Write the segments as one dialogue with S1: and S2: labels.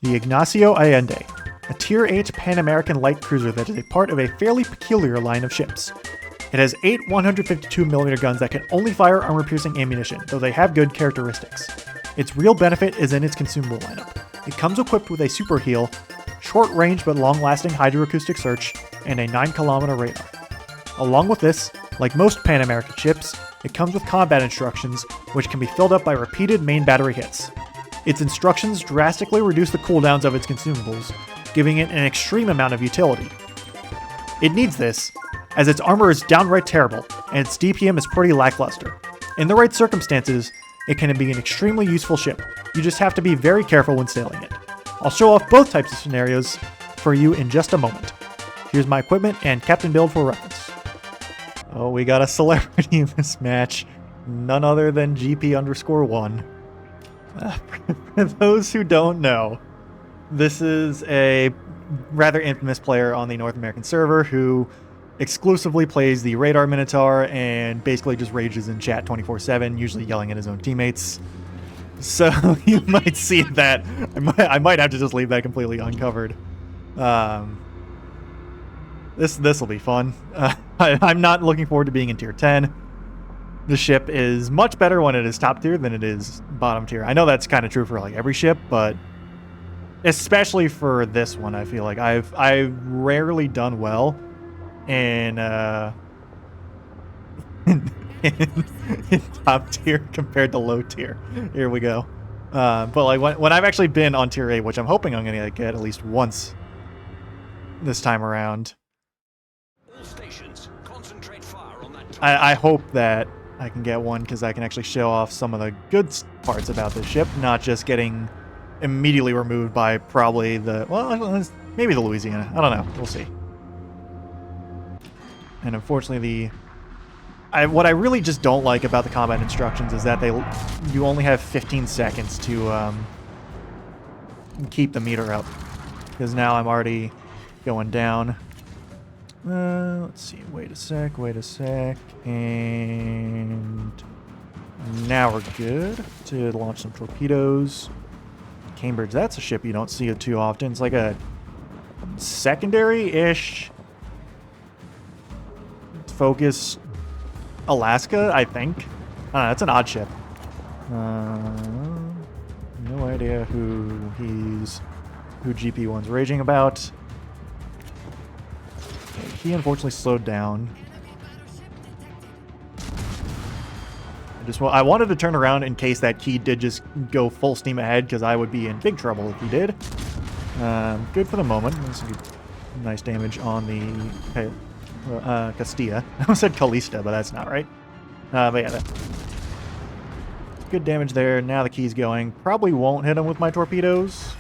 S1: the Ignacio Allende, a Tier 8 Pan-American light cruiser that is a part of a fairly peculiar line of ships. It has 8 152mm guns that can only fire armor-piercing ammunition, though they have good characteristics. Its real benefit is in its consumable lineup. It comes equipped with a super heal, short-range but long-lasting hydroacoustic search, and a 9km radar. Along with this, like most Pan-American ships, it comes with combat instructions, which can be filled up by repeated main battery hits. Its instructions drastically reduce the cooldowns of its consumables, giving it an extreme amount of utility. It needs this, as its armor is downright terrible, and its DPM is pretty lackluster. In the right circumstances, it can be an extremely useful ship. You just have to be very careful when sailing it. I'll show off both types of scenarios for you in just a moment. Here's my equipment and captain build for reference. Oh, we got a celebrity in this match. None other than GP_1. For those who don't know, this is a rather infamous player on the North American server who exclusively plays the Radar Minotaur and basically just rages in chat 24/7, usually yelling at his own teammates. So you might see that. I might have to just leave that completely uncovered. This will be fun. I'm not looking forward to being in tier 10. The ship is much better when it is top tier than it is bottom tier. I know that's kind of true for like every ship, but especially for this one, I feel like I've rarely done well in in top tier compared to low tier. Here we go. But like when I've actually been on tier 8, which I'm hoping I'm gonna get at least once this time around, I hope that I can get one because I can actually show off some of the good parts about this ship, not just getting immediately removed by probably maybe the Louisiana. I don't know. We'll see. And unfortunately, what I really just don't like about the combat instructions is that you only have 15 seconds to keep the meter up, because now I'm already going down. Let's see. Wait a sec. And now we're good to launch some torpedoes. Cambridge, that's a ship you don't see it too often. It's like a secondary-ish focus Alaska, I think. That's an odd ship. No idea who GP1's raging about. Okay, he unfortunately slowed down. I wanted to turn around in case that key did just go full steam ahead, because I would be in big trouble if he did. Good for the moment. This is nice damage on the Castilla. I almost said Callista, but that's not right. But yeah, good damage there. Now the key's going. Probably won't hit him with my torpedoes,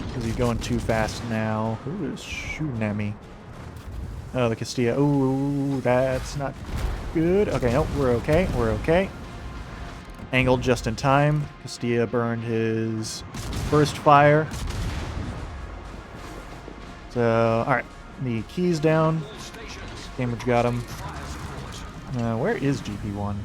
S1: because he's going too fast now. Who is shooting at me? Oh, the Castilla. Ooh, that's not good. Okay, nope, we're okay. Angled just in time. Castilla burned his first fire. So, alright. The key's down. Cambridge got him. Where is GP1?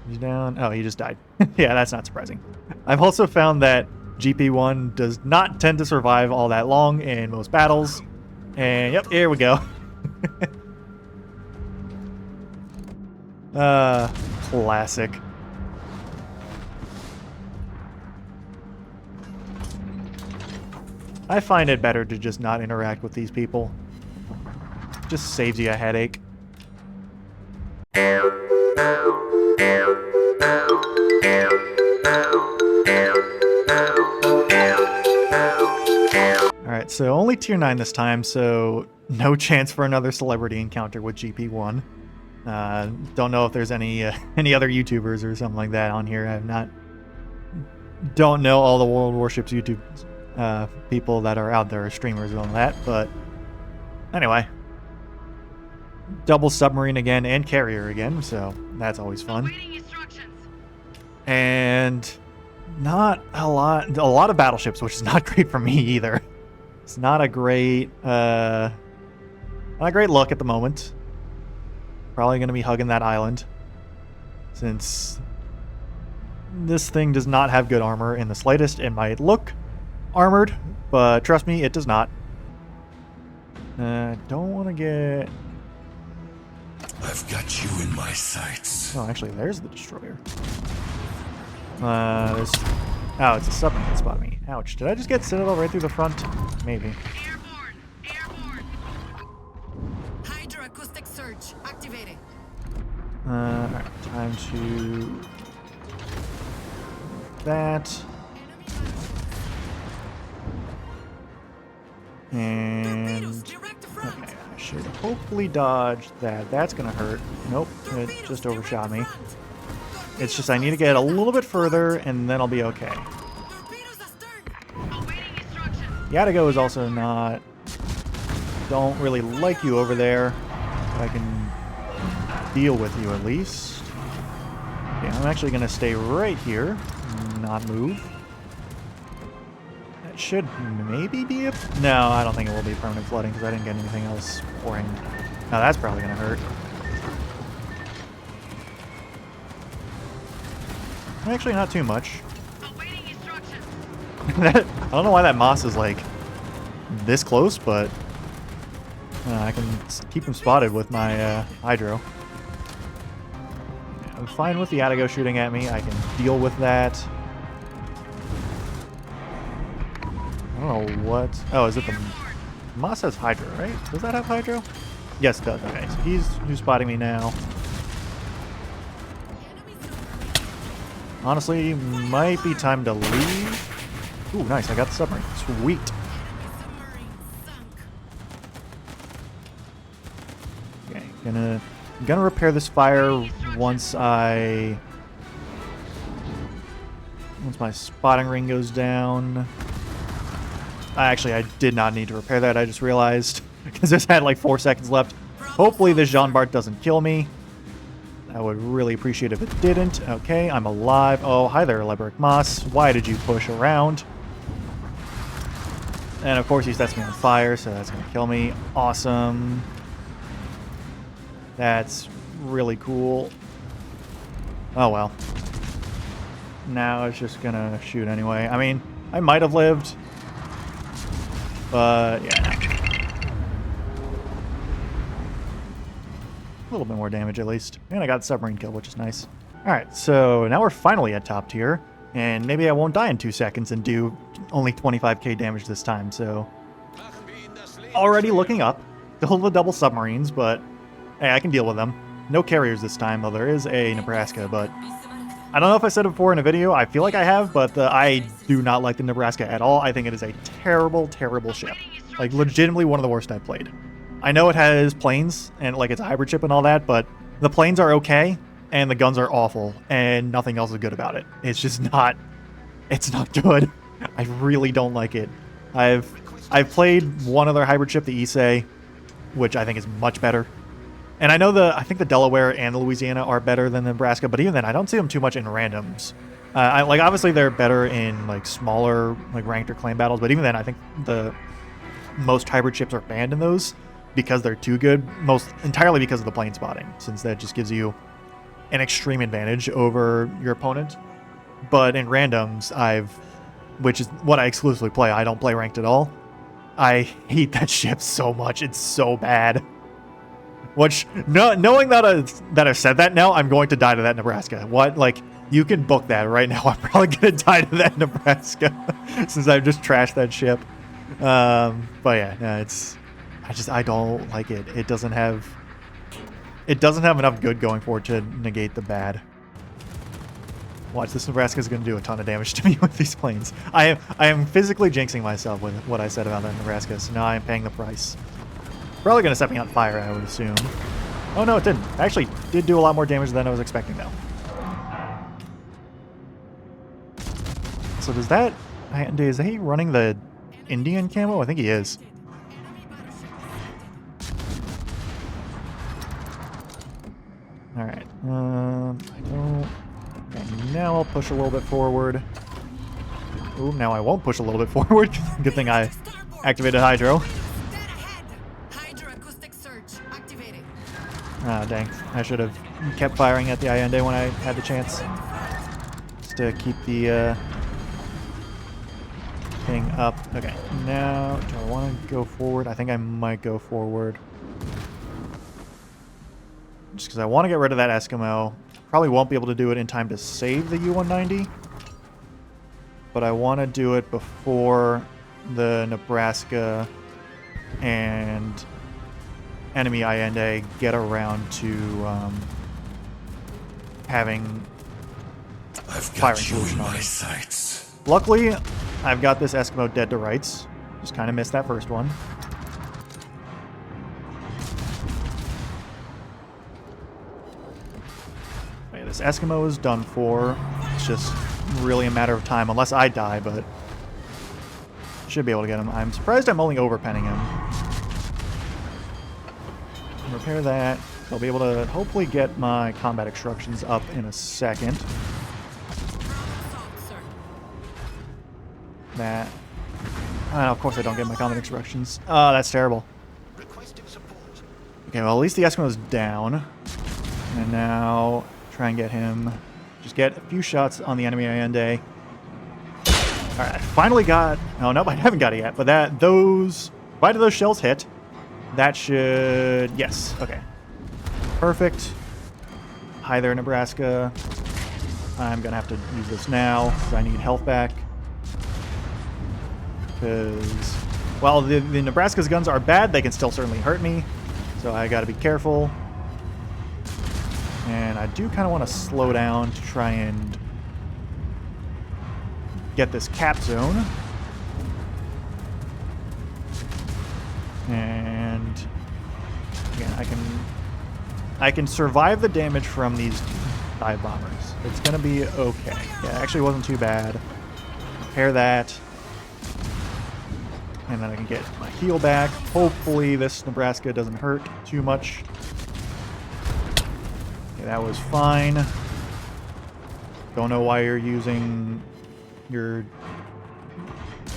S1: He's down. Oh, he just died. Yeah, that's not surprising. I've also found that GP1 does not tend to survive all that long in most battles. And yep, here we go. Classic. I find it better to just not interact with these people. Just saves you a headache. Alright, so only tier 9 this time, so no chance for another celebrity encounter with GP1. Don't know if there's any other YouTubers or something like that on here. Don't know all the World of Warships YouTube people that are out there, streamers on that, but anyway. Double submarine again and carrier again, so that's always fun. And not a lot of battleships, which is not great for me either. It's not a great look at the moment. Probably going to be hugging that island, since this thing does not have good armor in the slightest. It might look armored, but trust me, it does not. Don't want to get...
S2: I've got you in my sights.
S1: Oh, actually, there's the destroyer. There's... Oh, it's a submarine that spotted me. Ouch. Did I just get Citadel right through the front? Maybe.
S3: Airborne! Airborne! Hydroacoustic search activated.
S1: Alright, time to... That. And... Okay, I should hopefully dodge that. That's gonna hurt. Nope, it just overshot me. It's just I need to get a little bit further, and then I'll be okay. Yadigo is also not... Don't really like you over there. I can deal with you at least. Okay, I'm actually going to stay right here. Not move. That should maybe be a... No, I don't think it will be permanent flooding because I didn't get anything else for him. Now that's probably going to hurt. Actually, not too much. I don't know why that moss is like this close, but I can keep him spotted with my hydro. I'm fine with the Yadigo shooting at me. I can deal with that. I don't know what... Oh, is it the... Moss has hydro, right? Does that have hydro? Yes, it does. Okay, so he's spotting me now. Honestly, might be time to leave. Ooh, nice. I got the submarine. Sweet. Okay, gonna repair this fire once my spotting ring goes down. Actually, I did not need to repair that. I just realized because this had like 4 seconds left. Hopefully, this Jean Bart doesn't kill me. I would really appreciate if it didn't. Okay, I'm alive. Oh, hi there, Lebrick Moss. Why did you push around? And of course he sets me on fire, so that's going to kill me. Awesome. That's really cool. Oh well. Now it's just going to shoot anyway. I mean, I might have lived. But, yeah. A little bit more damage at least. And I got the submarine kill, which is nice. Alright, so now we're finally at top tier. And maybe I won't die in 2 seconds and do only 25k damage this time, so... Already looking up. Still the double submarines, but... Hey, I can deal with them. No carriers this time, though there is a Nebraska, but... I don't know if I said it before in a video, I feel like I have, but I do not like the Nebraska at all. I think it is a terrible, terrible ship. Like, legitimately one of the worst I've played. I know it has planes, and like it's a hybrid ship and all that, but the planes are okay, and the guns are awful, and nothing else is good about it. It's just not... It's not good. I really don't like it. I've played one other hybrid ship, the Issei, which I think is much better. And I know I think the Delaware and the Louisiana are better than the Nebraska, but even then, I don't see them too much in randoms. Like, obviously they're better in like smaller, like ranked or clan battles, but even then, I think most hybrid ships are banned in those because they're too good, most entirely because of the plane spotting, since that just gives you an extreme advantage over your opponent. But in randoms, which is what I exclusively play, I don't play ranked at all. I hate that ship so much. It's so bad. Which, knowing that I've said that now, I'm going to die to that Nebraska. What? Like, you can book that right now. I'm probably going to die to that Nebraska since I've just trashed that ship. But yeah, no, I don't like it. It doesn't have enough good going for it to negate the bad. Watch, this Nebraska is going to do a ton of damage to me with these planes. I am physically jinxing myself with what I said about that Nebraska, so now I am paying the price. Probably going to set me on fire, I would assume. Oh no, it didn't. Actually, did do a lot more damage than I was expecting, though. So is he running the Indian camo? I think he is. Alright, I don't... Okay, now I'll push a little bit forward. Ooh, now I won't push a little bit forward. Good thing I activated Hydro. Ah, dang. I should have kept firing at the Allende when I had the chance. Just to keep the everything up. Okay, now do I want to go forward? I think I might go forward. Just because I want to get rid of that Eskimo. Probably won't be able to do it in time to save the U-190. But I want to do it before the Nebraska and enemy Allende get around to having
S2: I've
S1: firing
S2: got you
S1: solution
S2: in
S1: on
S2: my
S1: it.
S2: sights.
S1: Luckily, I've got this Eskimo dead to rights. Just kind of missed that first one. Okay, this Eskimo is done for. It's just really a matter of time, unless I die, but should be able to get him. I'm surprised I'm only overpenning him. Repair that. I'll be able to hopefully get my combat instructions up in a second. That. Oh, of course I don't get my combat instructions. Oh, that's terrible. Okay, well at least the Eskimo's down. And now try and get him. Just get a few shots on the enemy Allende. Alright, finally got... Oh, nope, I haven't got it yet. But provided those shells hit, that should... Yes, okay. Perfect. Hi there, Nebraska. I'm going to have to use this now because I need health back. Because, while the Nebraska's guns are bad, they can still certainly hurt me. So I got to be careful. And I do kind of want to slow down to try and get this cap zone. And again, I can survive the damage from these dive bombers. It's gonna be okay. Yeah, it actually wasn't too bad. Repair that. And then I can get my heal back. Hopefully this Nebraska doesn't hurt too much. Okay, that was fine. Don't know why you're using your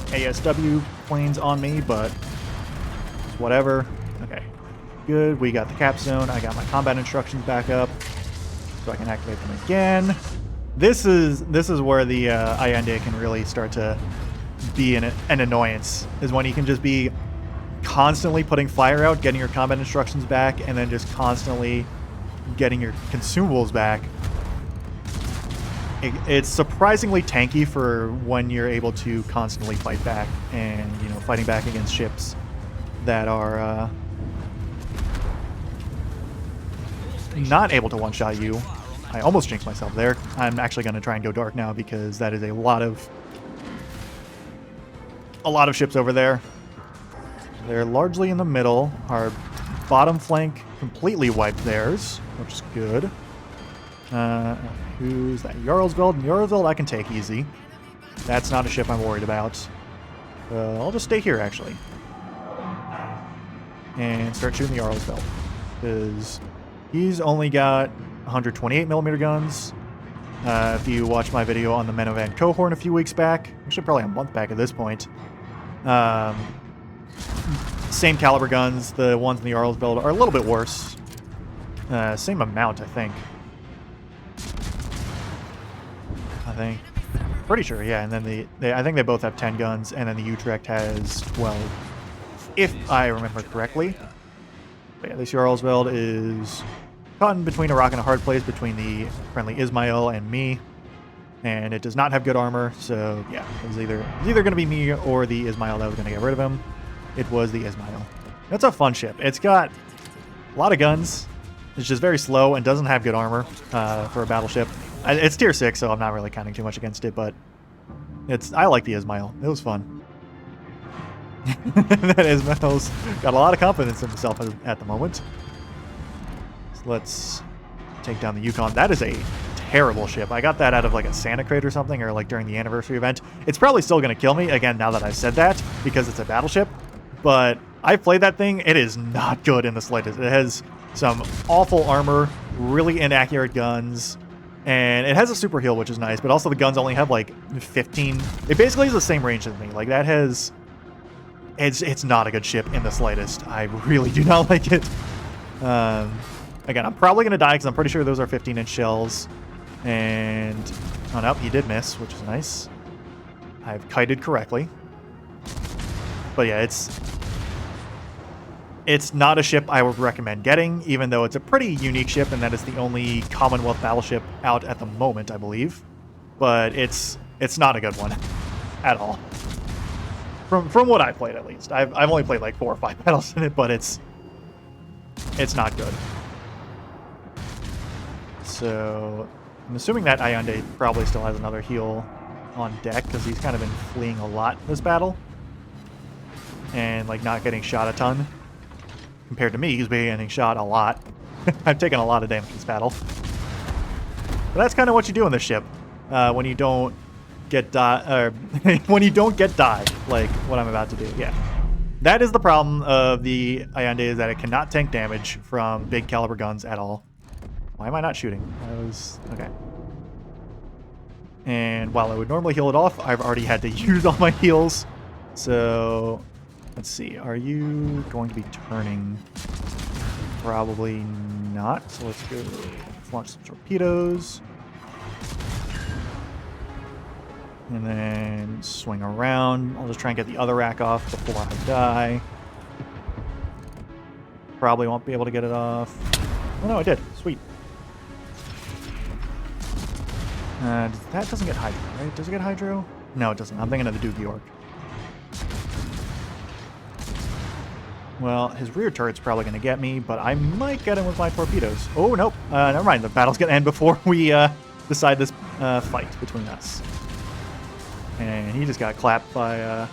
S1: ASW planes on me, but it's whatever. Okay, good. We got the cap zone. I got my combat instructions back up, so I can activate them again. This is where the Allende can really start to be an annoyance, is when you can just be constantly putting fire out, getting your combat instructions back, and then just constantly getting your consumables back. It's surprisingly tanky for when you're able to constantly fight back and, you know, fighting back against ships that are not able to one-shot you. I almost jinxed myself there. I'm actually going to try and go dark now because that is a lot of ships over there. They're largely in the middle. Our bottom flank completely wiped theirs, which is good. Who's that? Jarlsveld. Jarlsveld I can take easy. That's not a ship I'm worried about. I'll just stay here, actually. And start shooting the Jarlsveld. Because he's only got 128mm guns. If you watch my video on the Menovan Cohorn a few weeks back, actually probably a month back at this point, same caliber guns. The ones in the Jarlsveld are a little bit worse. Same amount, I think. Pretty sure, yeah. And then I think they both have 10 guns, and then the Utrecht has 12, if I remember correctly. But yeah, this Jarlsveld is caught in between a rock and a hard place between the friendly Ismail and me, and it does not have good armor. So yeah, it was either going to be me or the Ismail that was going to get rid of him. It was the Ismail. That's a fun ship. It's got a lot of guns. It's just very slow and doesn't have good armor for a battleship. It's tier 6, so I'm not really counting too much against it, but I like the Ismail. It was fun. That Ismail's got a lot of confidence in himself at the moment. So let's take down the Yukon. That is a terrible ship. I got that out of like a Santa crate or something, or like during the anniversary event. It's probably still going to kill me, again, now that I've said that, because it's a battleship. But I've played that thing. It is not good in the slightest. It has some awful armor, really inaccurate guns, and it has a super heal, which is nice, but also the guns only have like 15. It basically has the same range as me. Like that has... It's not a good ship in the slightest. I really do not like it. Again, I'm probably going to die because I'm pretty sure those are 15-inch shells. And... Oh, no, he did miss, which is nice. I've kited correctly. But yeah, it's not a ship I would recommend getting, even though it's a pretty unique ship, and that is the only Commonwealth battleship out at the moment, I believe. But it's not a good one at all. From what I played, at least. I've only played like 4 or 5 battles in it, but it's not good. So I'm assuming that Allende probably still has another heal on deck, because he's kind of been fleeing a lot this battle. And like not getting shot a ton. Compared to me, he's been getting shot a lot. I've taken a lot of damage this battle. But that's kind of what you do in this ship. When you don't get when you don't get died, like what I'm about to do. Yeah. That is the problem of the Allende, is that it cannot tank damage from big caliber guns at all. Why am I not shooting? Okay. And while I would normally heal it off, I've already had to use all my heals. So let's see. Are you going to be turning? Probably not. So let's go launch some torpedoes. And then swing around. I'll just try and get the other rack off before I die. Probably won't be able to get it off. Oh no, I did. Sweet. That doesn't get hydro, right? Does it get hydro? No, it doesn't. I'm thinking of the Duke York. Well, his rear turret's probably going to get me, but I might get him with my torpedoes. Oh, nope. Never mind. The battle's going to end before we decide this fight between us. And he just got clapped by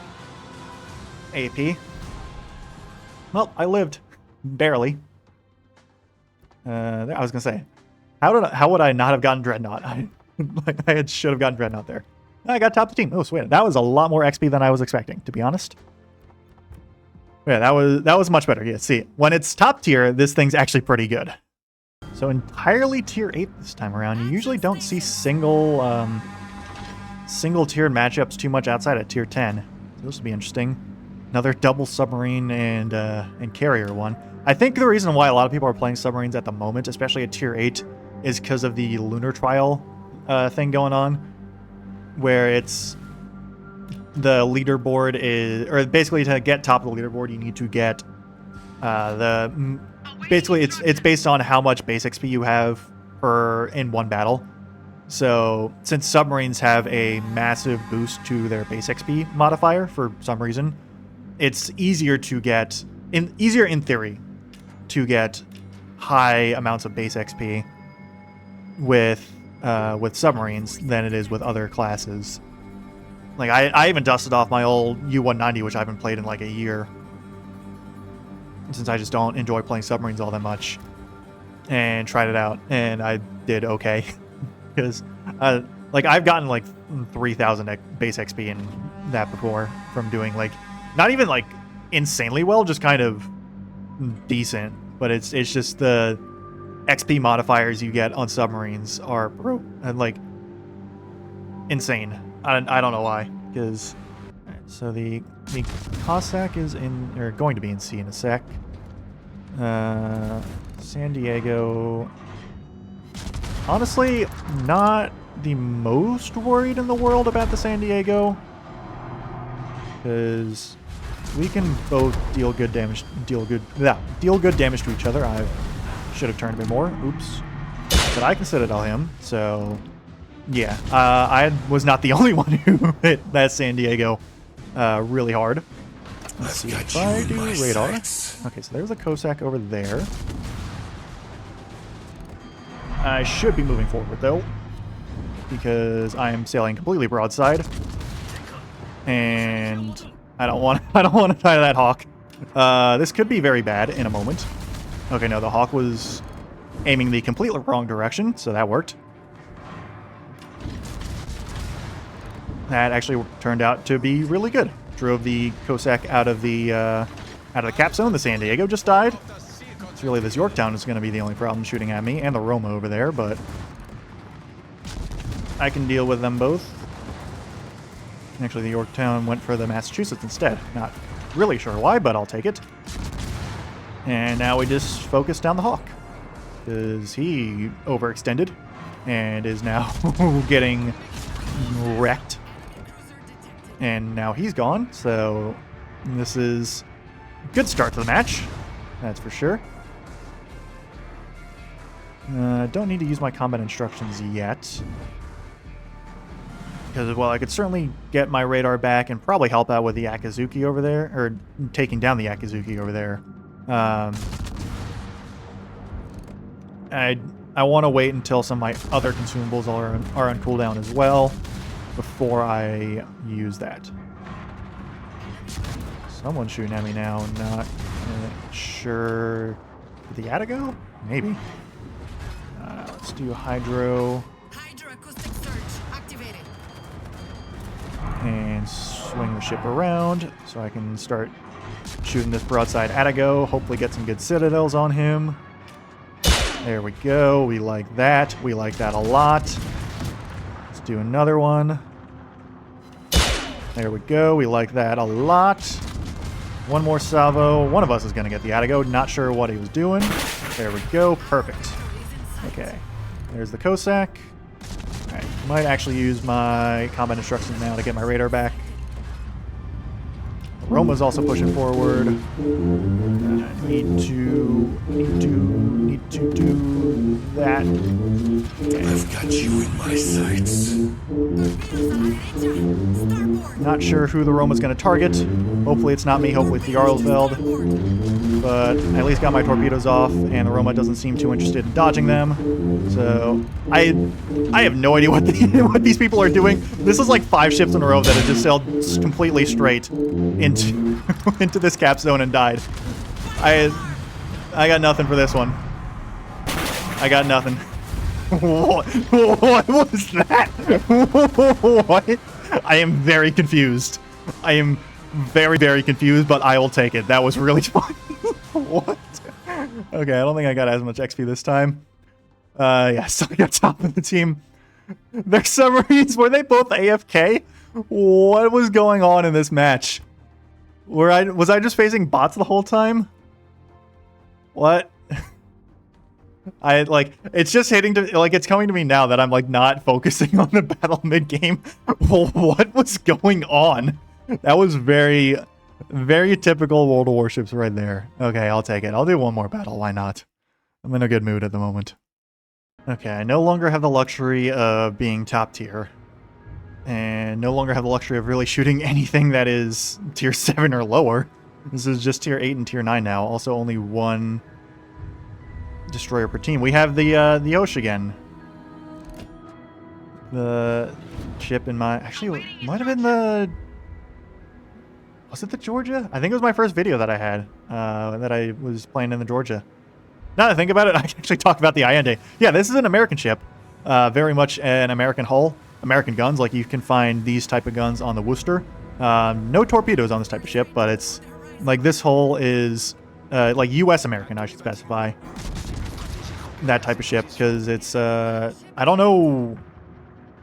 S1: AP. Well, I lived. Barely. I was going to say, how would I not have gotten Dreadnought? I should have gotten Dreadnought there. I got top of the team. Oh, sweet. That was a lot more XP than I was expecting, to be honest. Yeah, that was much better. Yeah, see, when it's top tier, this thing's actually pretty good. So entirely tier 8 this time around. You usually don't see single tiered matchups too much outside of tier 10. So this will be interesting. Another double submarine and carrier one. I think the reason why a lot of people are playing submarines at the moment, especially at tier 8, is because of the lunar trial thing going on, where it's the leaderboard is, or basically to get top of the leaderboard, you need to get basically it's based on how much base XP you have in one battle. So since submarines have a massive boost to their base XP modifier for some reason, it's easier to get easier in theory to get high amounts of base XP with submarines than it is with other classes. Like, I even dusted off my old U-190, which I haven't played in like a year, since I just don't enjoy playing submarines all that much, and tried it out, and I did okay. Because, like, I've gotten like 3,000 base XP in that before from doing, like, not even like insanely well, just kind of decent. But it's just the XP modifiers you get on submarines are like insane. I don't know why, because so the Cossack is going to be in sea in a sec. San Diego, honestly, not the most worried in the world about the San Diego, because we can both deal good damage to each other. I should have turned a bit more. Oops, but I can Citadel him, so. Yeah, I was not the only one who hit that San Diego really hard. Let's see if I do radar. Okay, so there's a Cossack over there. I should be moving forward, though, because I am sailing completely broadside. And I don't want to tie to that Hawk. This could be very bad in a moment. Okay, no, the Hawk was aiming the completely wrong direction, so that worked. That actually turned out to be really good. Drove the Cossack out of the cap zone. The San Diego just died. It's really this Yorktown is going to be the only problem shooting at me, and the Roma over there, but I can deal with them both. Actually, the Yorktown went for the Massachusetts instead. Not really sure why, but I'll take it. And now we just focus down the Hawk, because he overextended and is now getting wrecked. And now he's gone, so And this is a good start to the match, that's for sure. Don't need to use my combat instructions yet. Because, well, I could certainly get my radar back and probably help out with the Akizuki over there, or taking down the Akizuki over there. I want to wait until some of my other consumables are on cooldown as well before I use that. Someone's shooting at me now, not sure. Did the Atago? Maybe. Let's do Hydro.
S3: Hydroacoustic surge activated.
S1: And swing the ship around so I can start shooting this broadside Atago. Hopefully get some good citadels on him. There we go. We like that. We like that a lot. Let's do another one. There we go. We like that a lot. One more salvo. One of us is going to get the Atago. Not sure what he was doing. There we go. Perfect. Okay. There's the Cossack. Alright. Might actually use my combat instructions now to get my radar back. Roma's also pushing forward. Need to do that.
S2: I've got you in my sights.
S1: Not sure who the Roma's going to target. Hopefully it's not me. Hopefully it's the Jarlsveld. But I at least got my torpedoes off, and the Roma doesn't seem too interested in dodging them. So I have no idea what what these people are doing. This is like 5 ships in a row that have just sailed completely straight into this cap zone and died. I got nothing for this one. I got nothing. What was that? What? I am very confused. I am very, very confused, but I will take it. That was really fun. What? Okay, I don't think I got as much XP this time. Yeah, so I got top of the team. Their submarines, were they both AFK? What was going on in this match? Was I just facing bots the whole time? What? It's just hitting to, it's coming to me now that I'm, not focusing on the battle mid-game. What was going on? That was very, very typical World of Warships right there. Okay, I'll take it. I'll do one more battle. Why not? I'm in a good mood at the moment. Okay, I no longer have the luxury of being top tier. And no longer have the luxury of really shooting anything that is tier 7 or lower. This is just tier 8 and tier 9 now. Also only one destroyer per team. We have the Osh again. The ship in my... Actually, it might have been the... Was it the Georgia? I think it was my first video that I had. That I was playing in the Georgia. Now that I think about it, I can actually talk about the Allende. Yeah, this is an American ship. Very much an American hull. American guns, like you can find these type of guns on the Worcester. No torpedoes on this type of ship, but it's like this hull is like US American, I should specify. That type of ship, because it's I don't know.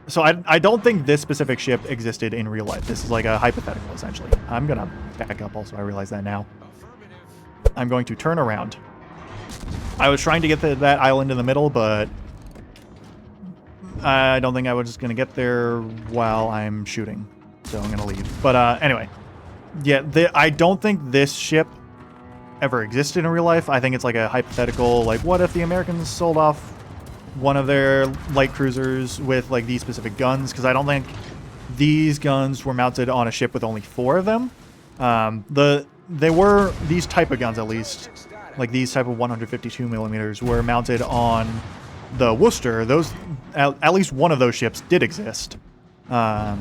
S1: So I don't think this specific ship existed in real life. This is like a hypothetical, essentially. I'm gonna back up also, I realize that now. I'm going to turn around. I was trying to get that island in the middle, but I don't think I was just going to get there while I'm shooting, so I'm going to leave. But anyway, yeah, I don't think this ship ever existed in real life. I think it's like a hypothetical, like what if the Americans sold off one of their light cruisers with like these specific guns? Because I don't think these guns were mounted on a ship with only 4 of them. They were, these type of guns at least, like these type of 152 millimeters were mounted on the Worcester. Those, at least one of those ships did exist, but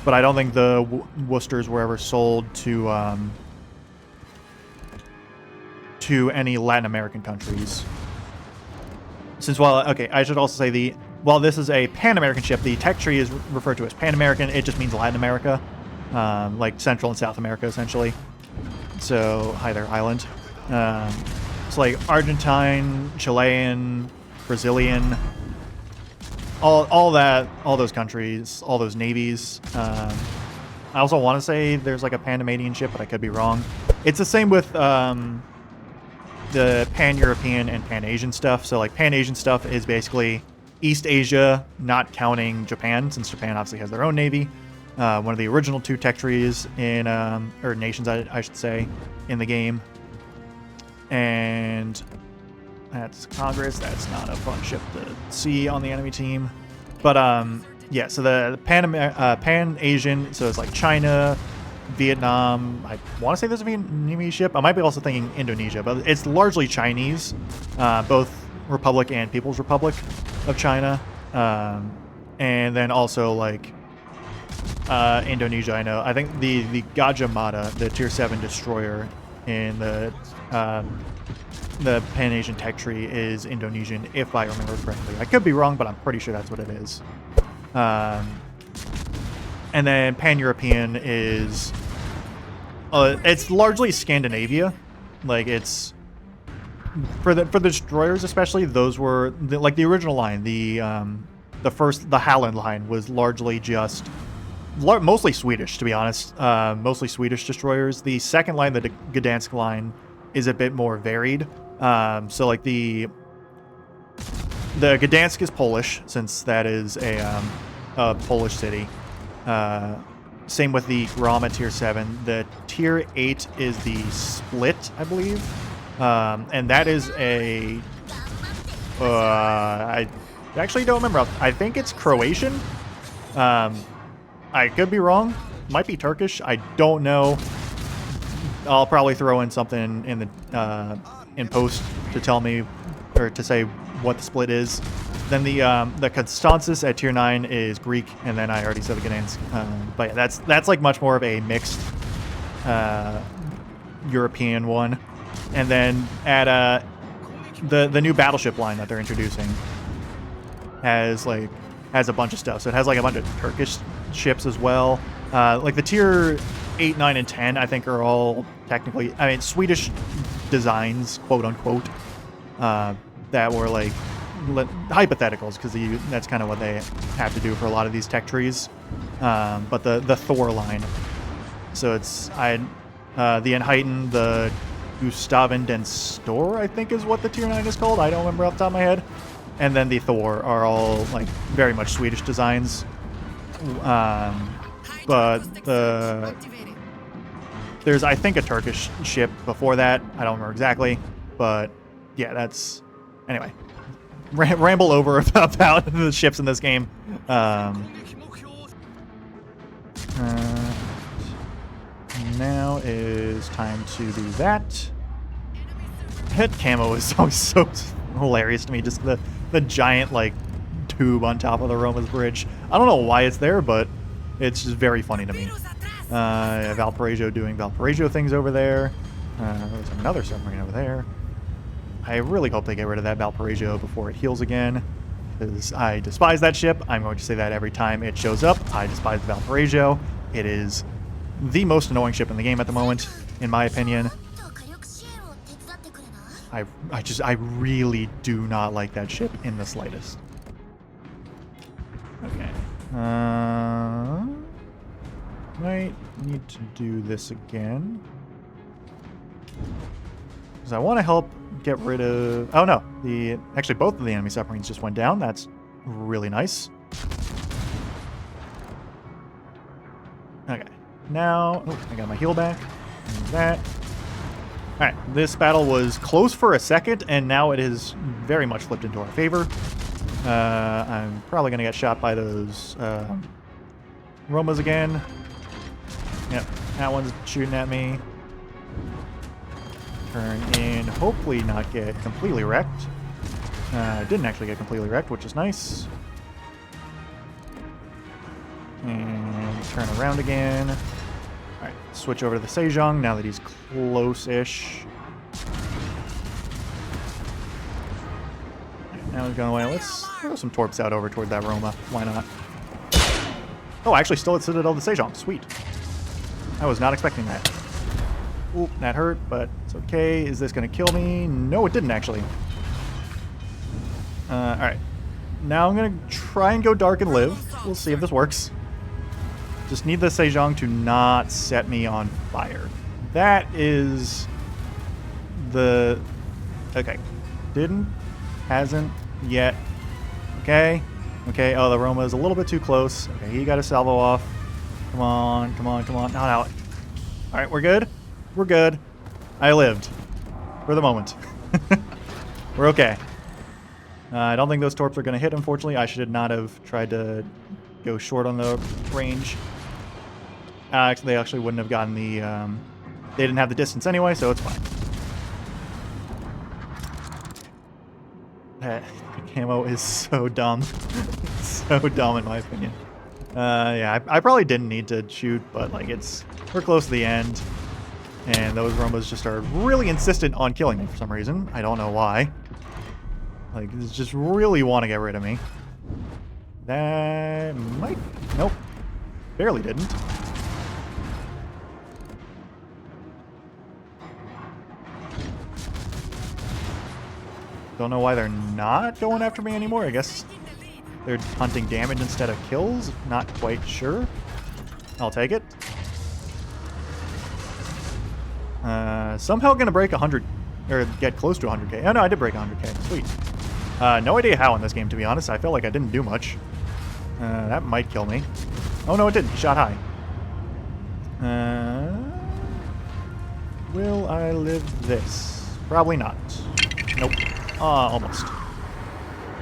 S1: I don't think the Worcesters were ever sold to any Latin American countries. Since okay, I should also say while this is a Pan-American ship, the tech tree is referred to as Pan-American. It just means Latin America, like Central and South America, essentially. So hi there, island. It's like Argentine, Chilean, Brazilian, all those countries, all those navies. I also want to say there's like a Panamanian ship, but I could be wrong. It's the same with the Pan-European and Pan-Asian stuff. So like Pan-Asian stuff is basically East Asia, not counting Japan, since Japan obviously has their own navy. one of the original 2 tech trees in, or nations, I should say, in the game. And that's Congress. That's not a fun ship to see on the enemy team. But, yeah, so the Pan-Asian, so it's like China, Vietnam. I want to say there's a Vietnamese ship. I might be also thinking Indonesia, but it's largely Chinese, both Republic and People's Republic of China. And then also, like, Indonesia, I know. I think the Gajah Mada, the Tier 7 destroyer in the Pan-Asian tech tree, is Indonesian, if I remember correctly. I could be wrong, but I'm pretty sure that's what it is. And then Pan-European is... it's largely Scandinavia. Like, it's... For the destroyers especially, those were... like, the original line, the Halland line was largely just... mostly Swedish, to be honest. Mostly Swedish destroyers. The second line, the Gdansk line, is a bit more varied. So, like, the Gdansk is Polish, since that is a Polish city. Same with the Grama Tier 7. The Tier 8 is the Split, I believe. And that is a... I actually don't remember. I think it's Croatian. I could be wrong. Might be Turkish. I don't know. I'll probably throw in something in the in post to tell me, or to say what the split is. Then the Constantis at Tier 9 is Greek, and then I already said the Gdansk. But yeah, that's like much more of a mixed European one. And then at the new battleship line that they're introducing has a bunch of stuff. So it has like a bunch of Turkish ships as well. Like the Tier 8, 9, and 10, I think, are all technically, I mean, Swedish designs, quote unquote, that were like hypotheticals, because that's kind of what they have to do for a lot of these tech trees. But the Thor line, so it's the Enheiten, the Gustaven den Store, I think is what the Tier 9 is called. I don't remember off the top of my head. And then the Thor are all like very much Swedish designs. But there's, I think, a Turkish ship before that. I don't remember exactly, but yeah, that's anyway. Ramble over about the ships in this game. Now is time to do that. Head camo is always so hilarious to me. Just the giant like tube on top of the Roma's bridge. I don't know why it's there, but it's just very funny to me. Valparaiso doing Valparaiso things over there. There's another submarine over there. I really hope they get rid of that Valparaiso before it heals again, because I despise that ship. I'm going to say that every time it shows up. I despise the Valparaiso. It is the most annoying ship in the game at the moment, in my opinion. I really do not like that ship in the slightest. Okay. Might need to do this again, because I want to help get rid of... Oh no, actually both of the enemy submarines just went down. That's really nice. Okay, now I got my heal back. And that. All right, this battle was close for a second, and now it is very much flipped into our favor. I'm probably going to get shot by those Romas again. Yep, that one's shooting at me. Turn in, hopefully not get completely wrecked. Didn't actually get completely wrecked, which is nice. And turn around again. Alright, switch over to the Sejong now that he's close-ish. Right, now he's going away. Let's throw some torps out over toward that Roma. Why not? Oh, I actually still at Citadel de Sejong. Sweet. I was not expecting that. Oop, that hurt, but it's okay. Is this going to kill me? No, it didn't, actually. Alright. Now I'm going to try and go dark and live. We'll see if this works. Just need the Sejong to not set me on fire. That is the... Okay. Hasn't yet. Okay. Okay, oh, the Roma is a little bit too close. Okay, he got a salvo off. Come on, come on, come on. No, no. Alright, we're good. We're good. I lived. For the moment. We're okay. I don't think those torps are going to hit, unfortunately. I should not have tried to go short on the range. They actually wouldn't have gotten the... they didn't have the distance anyway, so it's fine. That camo is so dumb. So dumb in my opinion. Yeah, I probably didn't need to shoot, but like we're close to the end. And those Romas just are really insistent on killing me for some reason. I don't know why. Like, they just really want to get rid of me. That might... Nope. Barely didn't. Don't know why they're not going after me anymore. I guess they're hunting damage instead of kills. Not quite sure. I'll take it. Somehow gonna break 100, or get close to 100k. Oh no, I did break 100k. Sweet. No idea how in this game, to be honest. I felt like I didn't do much. That might kill me. Oh no, it didn't. Shot high. Will I live this? Probably not. Nope. Almost.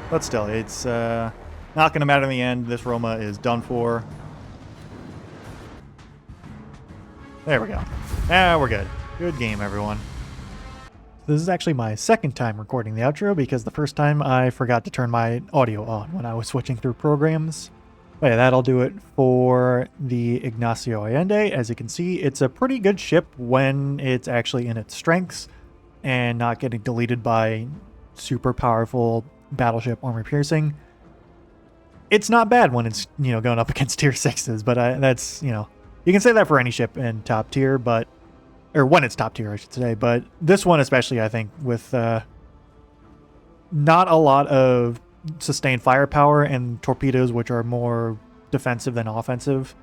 S1: But still, it's not gonna matter in the end. This Roma is done for. There we go. We're good. Good game, everyone. This is actually my second time recording the outro because the first time I forgot to turn my audio on when I was switching through programs. But yeah, that'll do it for the Ignacio Allende. As you can see, it's a pretty good ship when it's actually in its strengths and not getting deleted by super powerful battleship armor piercing. It's not bad when it's, going up against tier 6s, but that's, you can say that for any ship in top tier, but or when it's top tier, I should say. But this one especially, I think, with not a lot of sustained firepower and torpedoes, which are more defensive than offensive,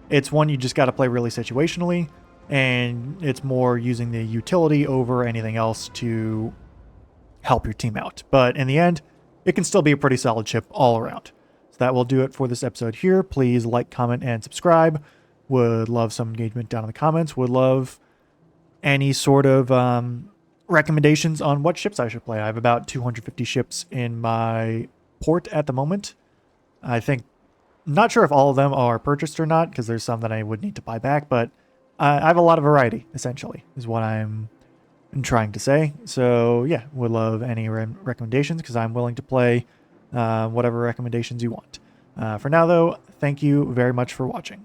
S1: it's one you just got to play really situationally, and it's more using the utility over anything else to help your team out. But in the end, it can still be a pretty solid ship all around. So that will do it for this episode here. Please like, comment, and subscribe. Would love some engagement down in the comments. Would love any sort of recommendations on what ships I should play. I have about 250 ships in my port at the moment. I think, not sure if all of them are purchased or not, because there's some that I would need to buy back, but I have a lot of variety, essentially, is what I'm trying to say. So yeah, would love any recommendations, because I'm willing to play whatever recommendations you want. For now, though, thank you very much for watching.